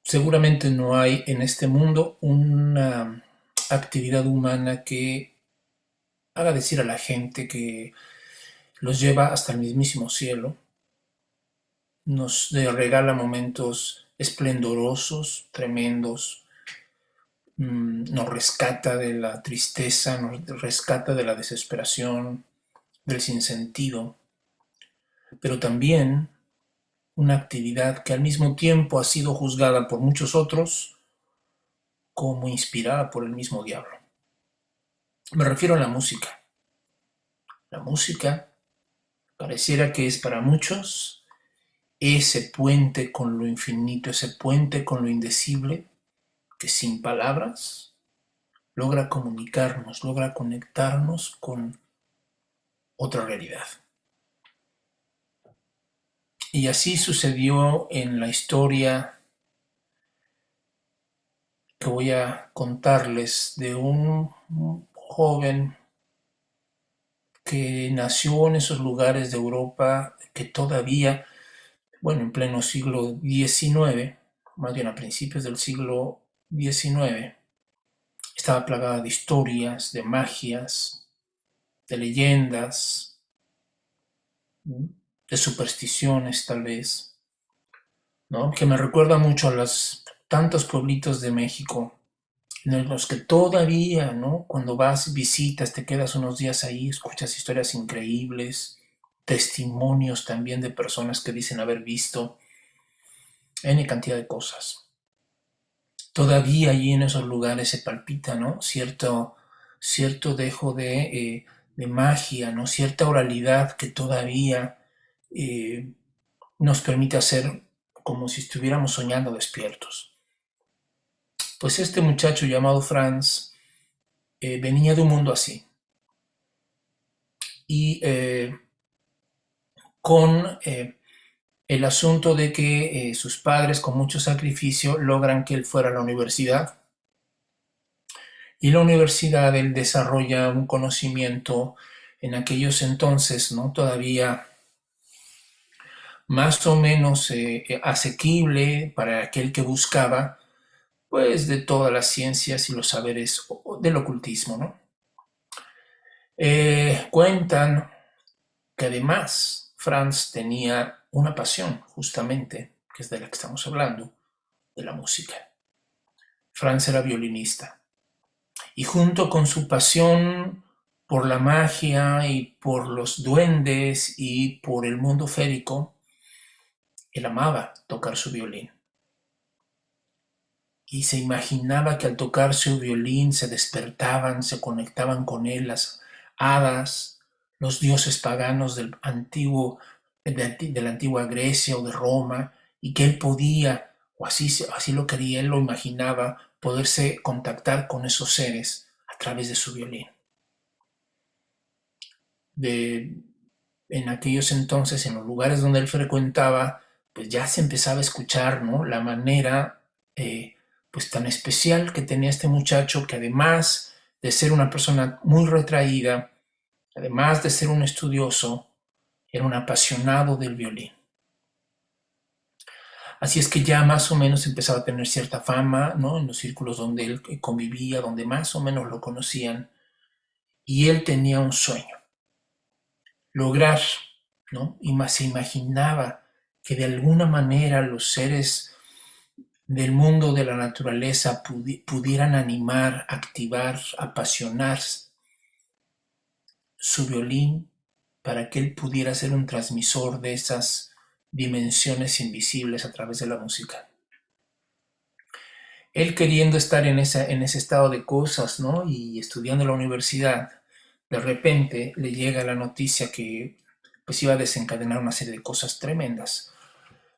Seguramente no hay en este mundo una actividad humana que haga decir a la gente que los lleva hasta el mismísimo cielo, nos regala momentos esplendorosos, tremendos, nos rescata de la tristeza, nos rescata de la desesperación, del sinsentido, pero también una actividad que al mismo tiempo ha sido juzgada por muchos otros como inspirada por el mismo diablo. Me refiero a la música. La música pareciera que es para muchos ese puente con lo infinito, ese puente con lo indecible, que sin palabras logra comunicarnos, logra conectarnos con otra realidad. Y así sucedió en la historia que voy a contarles de un joven que nació en esos lugares de Europa que todavía, bueno, en pleno siglo XIX, más bien a principios del siglo XIX, estaba plagada de historias, de magias, de leyendas, de supersticiones tal vez, ¿no? Que me recuerda mucho a los tantos pueblitos de México en los que todavía, ¿no? Cuando vas, visitas, te quedas unos días ahí, escuchas historias increíbles, testimonios también de personas que dicen haber visto N cantidad de cosas. Todavía allí en esos lugares se palpita, ¿no? Cierto dejo de magia, ¿no? Cierta oralidad que todavía eh, nos permite hacer como si estuviéramos soñando despiertos. Pues este muchacho llamado Franz venía de un mundo así y con el asunto de que sus padres con mucho sacrificio logran que él fuera a la universidad y en la universidad él desarrolla un conocimiento en aquellos entonces, ¿no? Todavía más o menos asequible para aquel que buscaba, pues, de todas las ciencias y los saberes del ocultismo, ¿no? Cuentan que además Franz tenía una pasión, justamente, que es de la que estamos hablando, de la música. Franz era violinista y junto con su pasión por la magia y por los duendes y por el mundo férico, él amaba tocar su violín. Y se imaginaba que al tocar su violín se despertaban, se conectaban con él las hadas, los dioses paganos de la antigua Grecia o de Roma, y que él podía, o así lo quería, él lo imaginaba, poderse contactar con esos seres a través de su violín. De, en aquellos entonces, en los lugares donde él frecuentaba, pues ya se empezaba a escuchar, ¿no? La manera pues tan especial que tenía este muchacho, que además de ser una persona muy retraída, además de ser un estudioso, era un apasionado del violín. Así es que ya más o menos empezaba a tener cierta fama, ¿no? En los círculos donde él convivía, donde más o menos lo conocían, y él tenía un sueño, lograr, ¿no? Y más se imaginaba que de alguna manera los seres del mundo de la naturaleza pudieran animar, activar, apasionar su violín para que él pudiera ser un transmisor de esas dimensiones invisibles a través de la música. Él queriendo estar en ese estado de cosas, ¿no? Y estudiando en la universidad, de repente le llega la noticia que pues iba a desencadenar una serie de cosas tremendas.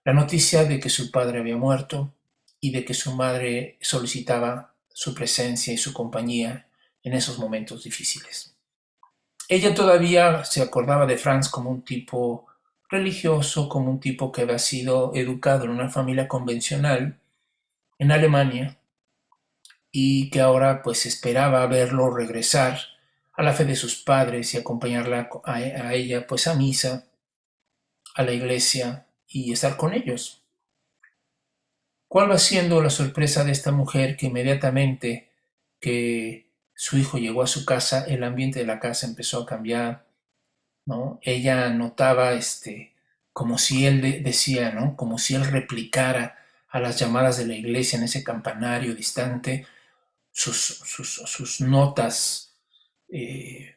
La noticia de que su padre había muerto y de que su madre solicitaba su presencia y su compañía en esos momentos difíciles. Ella todavía se acordaba de Franz como un tipo religioso, como un tipo que había sido educado en una familia convencional en Alemania y que ahora pues esperaba verlo regresar a la fe de sus padres y acompañarla a ella pues a misa, a la iglesia y estar con ellos. ¿Cuál va siendo la sorpresa de esta mujer que inmediatamente que su hijo llegó a su casa, el ambiente de la casa empezó a cambiar, ¿no? Ella notaba, como si él decía, ¿no? Como si él replicara a las llamadas de la iglesia en ese campanario distante sus notas eh,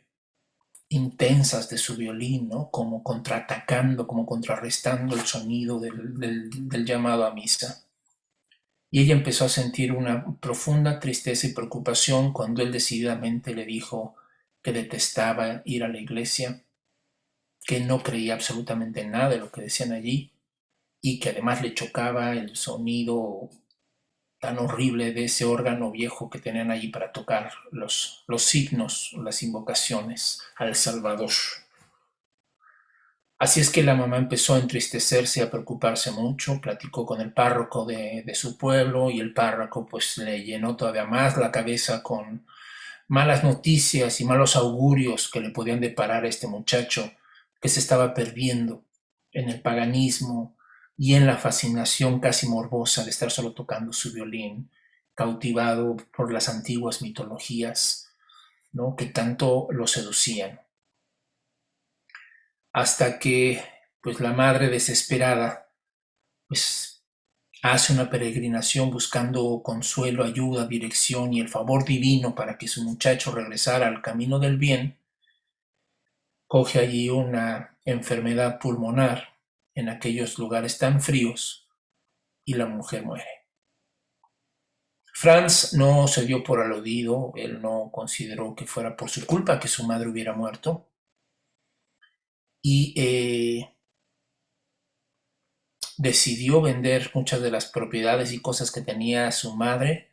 intensas de su violín, ¿no? Como contraatacando, como contrarrestando el sonido del llamado a misa. Y ella empezó a sentir una profunda tristeza y preocupación cuando él decididamente le dijo que detestaba ir a la iglesia, que no creía absolutamente en nada de lo que decían allí y que además le chocaba el sonido tan horrible de ese órgano viejo que tenían allí para tocar los signos, las invocaciones al Salvador. Así es que la mamá empezó a entristecerse y a preocuparse mucho, platicó con el párroco de su pueblo y el párroco pues le llenó todavía más la cabeza con malas noticias y malos augurios que le podían deparar a este muchacho que se estaba perdiendo en el paganismo y en la fascinación casi morbosa de estar solo tocando su violín, cautivado por las antiguas mitologías, ¿no? Que tanto lo seducían. Hasta que pues la madre desesperada pues hace una peregrinación buscando consuelo, ayuda, dirección y el favor divino para que su muchacho regresara al camino del bien. Coge allí una enfermedad pulmonar en aquellos lugares tan fríos y la mujer muere. Franz no se dio por aludido, él no consideró que fuera por su culpa que su madre hubiera muerto y decidió vender muchas de las propiedades y cosas que tenía su madre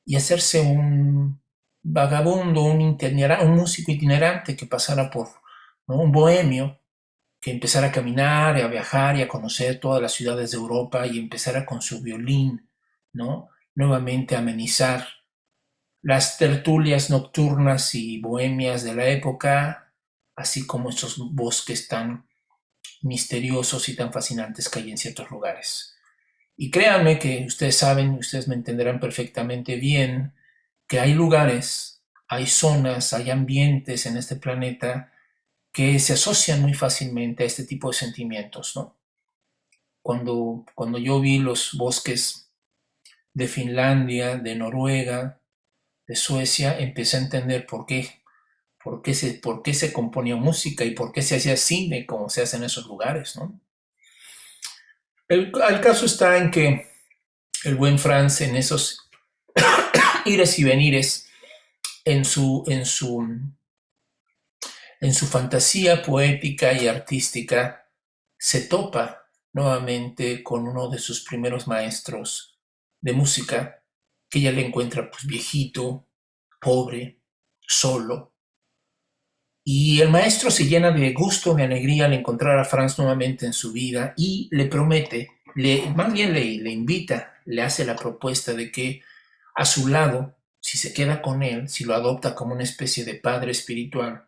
y hacerse un vagabundo, un músico itinerante que pasara por, ¿no? Un bohemio que empezara a caminar y a viajar y a conocer todas las ciudades de Europa y empezara con su violín, ¿no? Nuevamente a amenizar las tertulias nocturnas y bohemias de la época, así como esos bosques tan misteriosos y tan fascinantes que hay en ciertos lugares. Y créanme que ustedes saben, ustedes me entenderán perfectamente bien, que hay lugares, hay zonas, hay ambientes en este planeta que se asocian muy fácilmente a este tipo de sentimientos, ¿no? Cuando yo vi los bosques de Finlandia, de Noruega, de Suecia, empecé a entender por qué se componía música y por qué se hacía cine como se hace en esos lugares, ¿no? El caso está en que el buen Franz en esos ires y venires, en su, en su, en su fantasía poética y artística, se topa nuevamente con uno de sus primeros maestros de música, que ya le encuentra pues viejito, pobre, solo. Y el maestro se llena de gusto, de alegría al encontrar a Franz nuevamente en su vida y le promete, más bien le invita, le hace la propuesta de que a su lado, si se queda con él, si lo adopta como una especie de padre espiritual,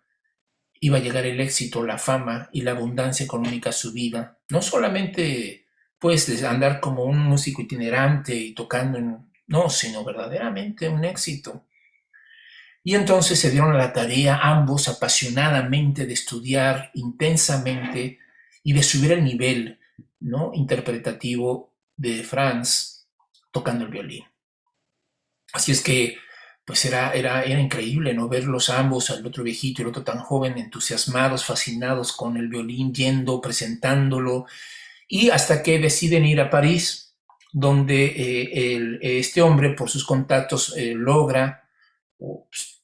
iba a llegar el éxito, la fama y la abundancia económica a su vida. No solamente pues andar como un músico itinerante y tocando no, sino verdaderamente un éxito. Y entonces se dieron a la tarea ambos apasionadamente de estudiar intensamente y de subir el nivel, ¿no? Interpretativo de Franz tocando el violín. Así es que pues era increíble, ¿no? Verlos ambos, al otro viejito y el otro tan joven, entusiasmados, fascinados con el violín, yendo, presentándolo, y hasta que deciden ir a París, donde este hombre, por sus contactos, logra,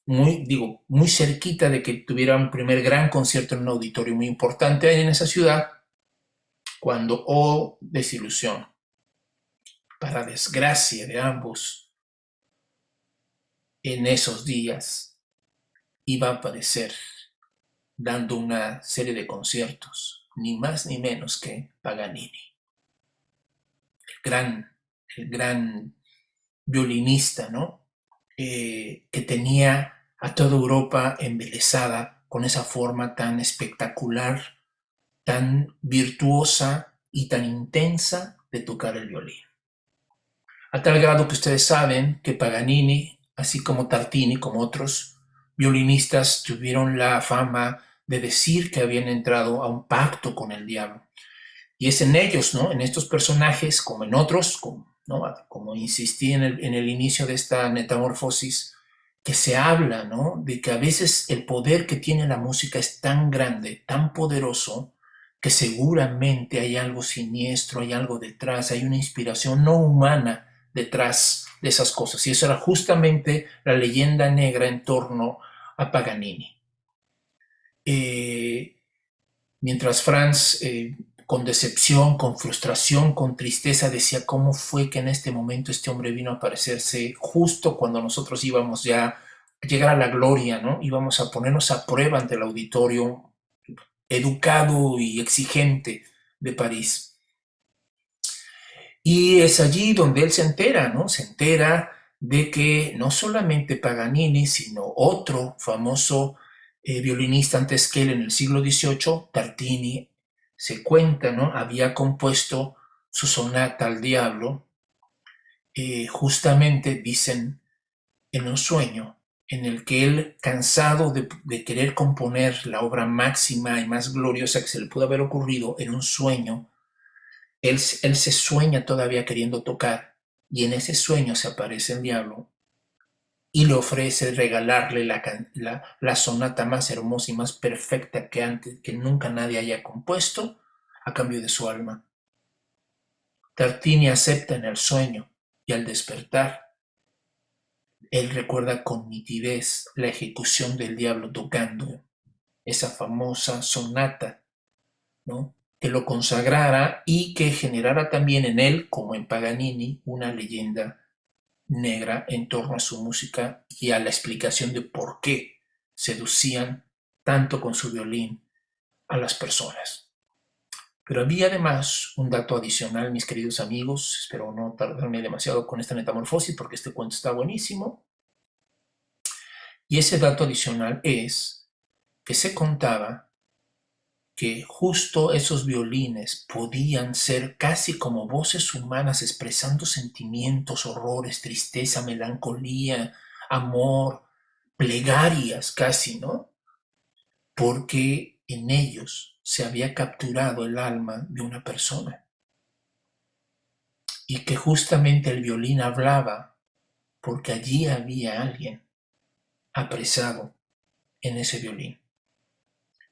muy cerquita de que tuviera un primer gran concierto en un auditorio muy importante en esa ciudad, cuando, oh desilusión, para desgracia de ambos, en esos días iba a aparecer dando una serie de conciertos, ni más ni menos que Paganini, gran, el gran violinista, ¿no? Que tenía a toda Europa embelesada con esa forma tan espectacular, tan virtuosa y tan intensa de tocar el violín. a tal grado que ustedes saben que Paganini, así como Tartini, como otros violinistas, tuvieron la fama de decir que habían entrado a un pacto con el diablo. Y es en ellos, ¿no? En estos personajes, como en otros, ¿no? Como insistí en el inicio de esta metamorfosis, que se habla, ¿no? De que a veces el poder que tiene la música es tan grande, tan poderoso, que seguramente hay algo siniestro, hay algo detrás, hay una inspiración no humana detrás de esas cosas. Y eso era justamente la leyenda negra en torno a Paganini. Eh, Mientras Franz, con decepción, con frustración, con tristeza, decía cómo fue que en este momento este hombre vino a aparecerse justo cuando nosotros íbamos ya a llegar a la gloria, ¿no? Íbamos a ponernos a prueba ante el auditorio educado y exigente de París. Y es allí donde él se entera, ¿no? Se entera de que no solamente Paganini, sino otro famoso violinista antes que él en el siglo XVIII, Tartini, se cuenta, ¿no? Había compuesto su sonata al diablo, justamente dicen en un sueño en el que él, cansado de querer componer la obra máxima y más gloriosa que se le pudo haber ocurrido en un sueño, él se sueña todavía queriendo tocar y en ese sueño se aparece el diablo y le ofrece regalarle la sonata más hermosa y más perfecta que nunca nadie haya compuesto a cambio de su alma. Tartini acepta en el sueño y al despertar, él recuerda con nitidez la ejecución del diablo tocando esa famosa sonata, ¿no? Que lo consagrara y que generara también en él, como en Paganini, una leyenda negra en torno a su música y a la explicación de por qué seducían tanto con su violín a las personas. Pero había además un dato adicional, mis queridos amigos, espero no tardarme demasiado con esta metamorfosis porque este cuento está buenísimo, y ese dato adicional es que se contaba que justo esos violines podían ser casi como voces humanas expresando sentimientos, horrores, tristeza, melancolía, amor, plegarias casi, ¿no? Porque en ellos se había capturado el alma de una persona y que justamente el violín hablaba porque allí había alguien apresado en ese violín.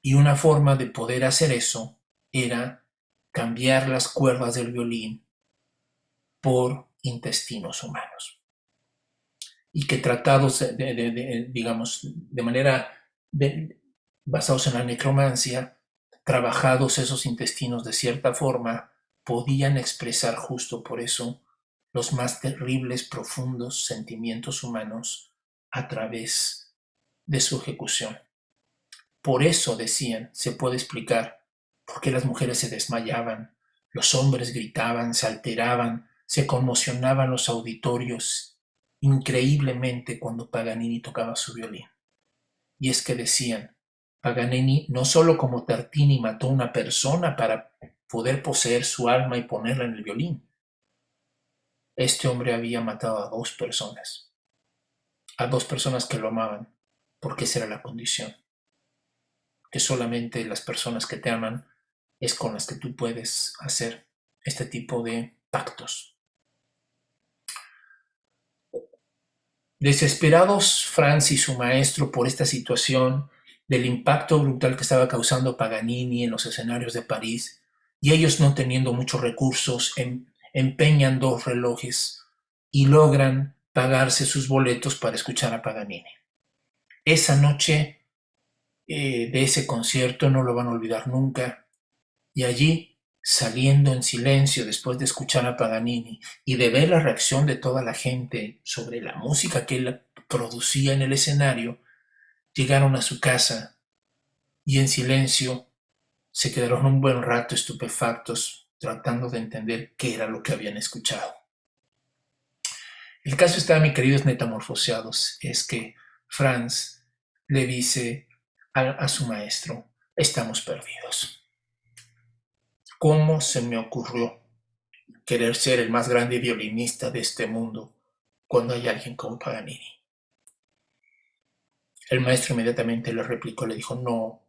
Y una forma de poder hacer eso era cambiar las cuerdas del violín por intestinos humanos. Y que tratados, digamos, de manera basados en la necromancia, trabajados esos intestinos de cierta forma, podían expresar justo por eso los más terribles, profundos sentimientos humanos a través de su ejecución. Por eso, decían, se puede explicar por qué las mujeres se desmayaban, los hombres gritaban, se alteraban, se conmocionaban los auditorios increíblemente cuando Paganini tocaba su violín. Y es que decían, Paganini no solo como Tartini mató a una persona para poder poseer su alma y ponerla en el violín, este hombre había matado a dos personas que lo amaban, porque esa era la condición, que solamente las personas que te aman es con las que tú puedes hacer este tipo de pactos. Desesperados Franz y su maestro por esta situación, del impacto brutal que estaba causando Paganini en los escenarios de París, y ellos no teniendo muchos recursos, empeñan dos relojes y logran pagarse sus boletos para escuchar a Paganini. Esa noche de ese concierto no lo van a olvidar nunca, y allí, saliendo en silencio después de escuchar a Paganini y de ver la reacción de toda la gente sobre la música que él producía en el escenario, llegaron a su casa y en silencio se quedaron un buen rato estupefactos tratando de entender qué era lo que habían escuchado. El caso está, mis queridos metamorfoseados, es que Franz le dice a su maestro, estamos perdidos. ¿Cómo se me ocurrió querer ser el más grande violinista de este mundo cuando hay alguien como Paganini. El maestro inmediatamente le replicó, le dijo, no,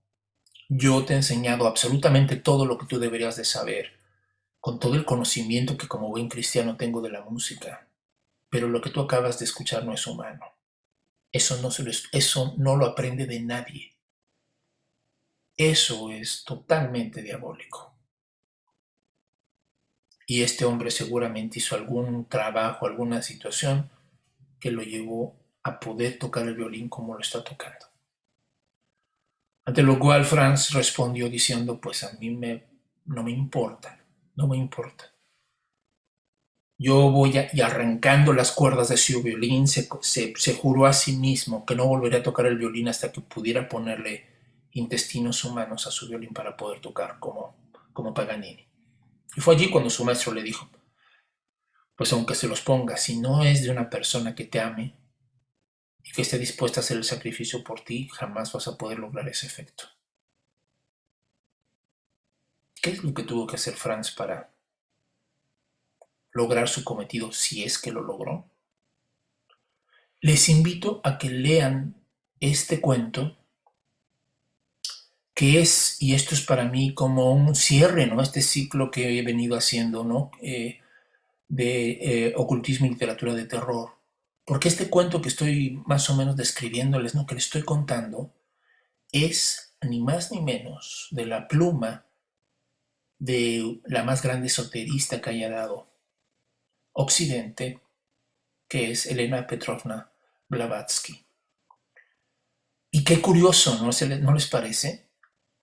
yo te he enseñado absolutamente todo lo que tú deberías de saber, con todo el conocimiento que como buen cristiano tengo de la música, pero lo que tú acabas de escuchar no es humano. Eso no lo aprende de nadie. Eso es totalmente diabólico. Y este hombre seguramente hizo algún trabajo, alguna situación que lo llevó a poder tocar el violín como lo está tocando. Ante lo cual Franz respondió diciendo, pues no me importa, no me importa. Yo y arrancando las cuerdas de su violín, se juró a sí mismo que no volvería a tocar el violín hasta que pudiera ponerle intestinos humanos a su violín para poder tocar como Paganini. Y fue allí cuando su maestro le dijo, pues aunque se los ponga, si no es de una persona que te ame y que esté dispuesta a hacer el sacrificio por ti, jamás vas a poder lograr ese efecto. ¿Qué es lo que tuvo que hacer Franz para lograr su cometido, si es que lo logró? Les invito a que lean este cuento, que es, y esto es para mí como un cierre, ¿no? Este ciclo que he venido haciendo, ¿no? De ocultismo y literatura de terror. Porque este cuento que estoy más o menos describiéndoles, ¿no? Que les estoy contando, es ni más ni menos de la pluma de la más grande esoterista que haya dado Occidente, que es Elena Petrovna Blavatsky. Y qué curioso, ¿no les parece?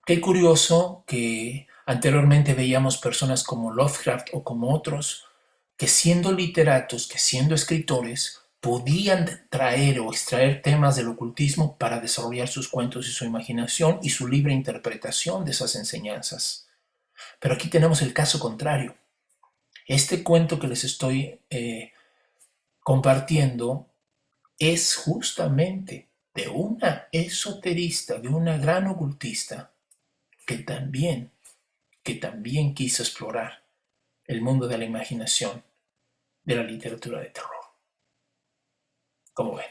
Qué curioso que anteriormente veíamos personas como Lovecraft o como otros que siendo literatos, que siendo escritores, podían traer o extraer temas del ocultismo para desarrollar sus cuentos y su imaginación y su libre interpretación de esas enseñanzas. Pero aquí tenemos el caso contrario. Este cuento que les estoy compartiendo es justamente de una esoterista, de una gran ocultista que también, que también quiso explorar el mundo de la imaginación, de la literatura de terror. ¿Cómo ven?